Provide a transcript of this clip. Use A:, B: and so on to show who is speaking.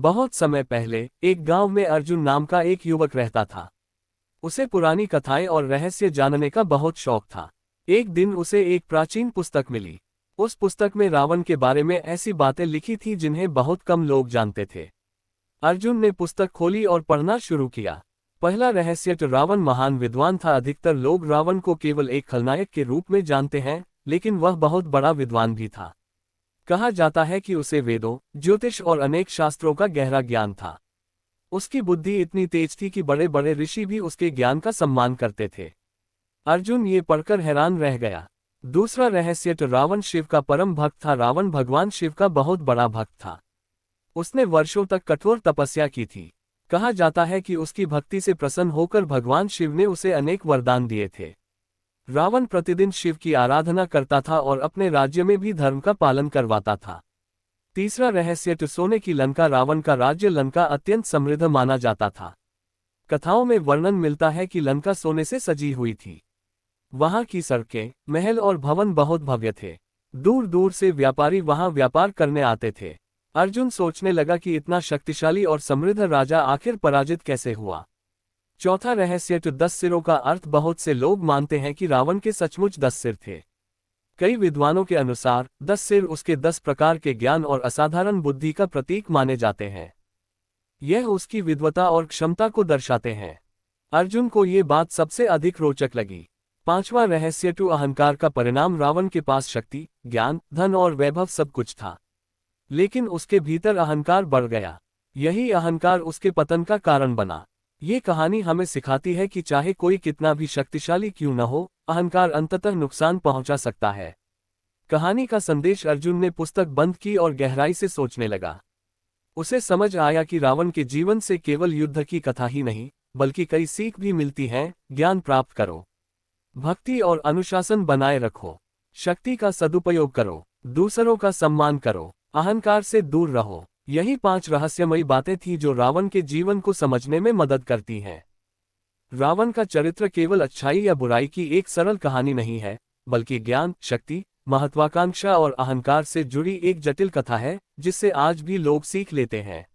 A: बहुत समय पहले एक गांव में अर्जुन नाम का एक युवक रहता था। उसे पुरानी कथाएं और रहस्य जानने का बहुत शौक था। एक दिन उसे एक प्राचीन पुस्तक मिली। उस पुस्तक में रावण के बारे में ऐसी बातें लिखी थी जिन्हें बहुत कम लोग जानते थे। अर्जुन ने पुस्तक खोली और पढ़ना शुरू किया। पहला रहस्य तो रावण महान विद्वान था। अधिकतर लोग रावण को केवल एक खलनायक के रूप में जानते हैं, लेकिन वह बहुत बड़ा विद्वान भी था। कहा जाता है कि उसे वेदों, ज्योतिष और अनेक शास्त्रों का गहरा ज्ञान था। उसकी बुद्धि इतनी तेज थी कि बड़े बड़े ऋषि भी उसके ज्ञान का सम्मान करते थे। अर्जुन ये पढ़कर हैरान रह गया। दूसरा रहस्य तो रावण शिव का परम भक्त था। रावण भगवान शिव का बहुत बड़ा भक्त था। उसने वर्षों तक कठोर तपस्या की थी। कहा जाता है कि उसकी भक्ति से प्रसन्न होकर भगवान शिव ने उसे अनेक वरदान दिए थे। रावण प्रतिदिन शिव की आराधना करता था और अपने राज्य में भी धर्म का पालन करवाता था। तीसरा रहस्य तो सोने की लंका। रावण का राज्य लंका अत्यंत समृद्ध माना जाता था। कथाओं में वर्णन मिलता है कि लंका सोने से सजी हुई थी। वहां की सड़कें, महल और भवन बहुत भव्य थे। दूर दूर से व्यापारी वहां व्यापार करने आते थे। अर्जुन सोचने लगा कि इतना शक्तिशाली और समृद्ध राजा आखिर पराजित कैसे हुआ। चौथा रहस्य तो 10 सिरों का अर्थ। बहुत से लोग मानते हैं कि रावण के सचमुच 10 सिर थे। कई विद्वानों के अनुसार 10 सिर उसके 10 प्रकार के ज्ञान और असाधारण बुद्धि का प्रतीक माने जाते हैं। यह उसकी विद्वता और क्षमता को दर्शाते हैं। अर्जुन को ये बात सबसे अधिक रोचक लगी। पांचवा रहस्य टू अहंकार का परिणाम। रावण के पास शक्ति, ज्ञान, धन और वैभव सब कुछ था, लेकिन उसके भीतर अहंकार बढ़ गया। यही अहंकार उसके पतन का कारण बना। ये कहानी हमें सिखाती है कि चाहे कोई कितना भी शक्तिशाली क्यों न हो, अहंकार अंततः नुकसान पहुंचा सकता है। कहानी का संदेश। अर्जुन ने पुस्तक बंद की और गहराई से सोचने लगा। उसे समझ आया कि रावण के जीवन से केवल युद्ध की कथा ही नहीं, बल्कि कई सीख भी मिलती हैं। ज्ञान प्राप्त करो, भक्ति और अनुशासन बनाए रखो, शक्ति का सदुपयोग करो, दूसरों का सम्मान करो, अहंकार से दूर रहो। यही 5 रहस्यमयी बातें थी जो रावण के जीवन को समझने में मदद करती हैं। रावण का चरित्र केवल अच्छाई या बुराई की एक सरल कहानी नहीं है, बल्कि ज्ञान, शक्ति, महत्वाकांक्षा और अहंकार से जुड़ी एक जटिल कथा है, जिससे आज भी लोग सीख लेते हैं।